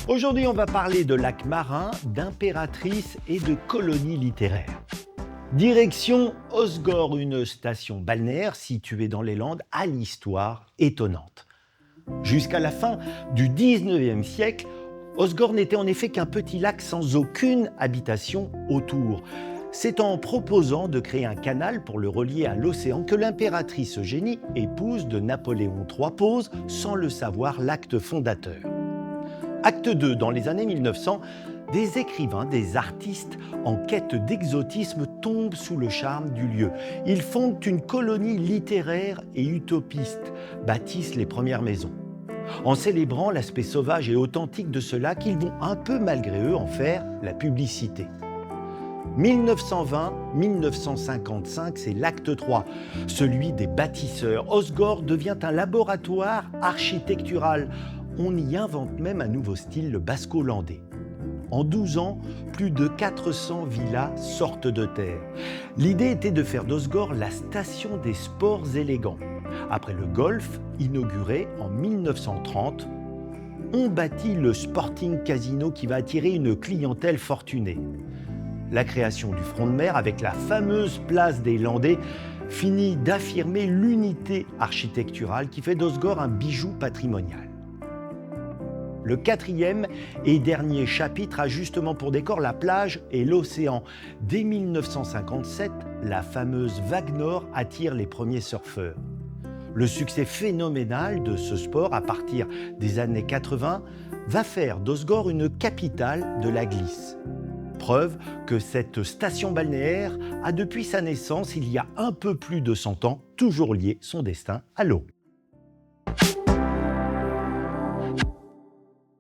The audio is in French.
Aujourd'hui, on va parler de lacs marins, d'impératrices et de colonies littéraires. Direction Hossegor, une station balnéaire située dans les Landes à l'histoire étonnante. Jusqu'à la fin du 19e siècle, Hossegor n'était en effet qu'un petit lac sans aucune habitation autour. C'est en proposant de créer un canal pour le relier à l'océan que l'impératrice Eugénie, épouse de Napoléon III, pose, sans le savoir, l'acte fondateur. Acte 2, dans les années 1900, des écrivains, des artistes en quête d'exotisme tombent sous le charme du lieu. Ils fondent une colonie littéraire et utopiste, bâtissent les premières maisons. En célébrant l'aspect sauvage et authentique de ce lac, ils vont un peu malgré eux en faire la publicité. 1920-1955, c'est l'acte 3, celui des bâtisseurs. Hossegor devient un laboratoire architectural. On y invente même un nouveau style, le basco-landais. En 12 ans, plus de 400 villas sortent de terre. L'idée était de faire d'Hossegor la station des sports élégants. Après le golf, inauguré en 1930, on bâtit le Sporting Casino qui va attirer une clientèle fortunée. La création du front de mer avec la fameuse place des Landais finit d'affirmer l'unité architecturale qui fait d'Hossegor un bijou patrimonial. Le 4e et dernier chapitre a justement pour décor la plage et l'océan. Dès 1957, la fameuse vague nord attire les premiers surfeurs. Le succès phénoménal de ce sport à partir des années 80 va faire d'Hossegor une capitale de la glisse. Preuve que cette station balnéaire a depuis sa naissance, il y a un peu plus de 100 ans, toujours lié son destin à l'eau.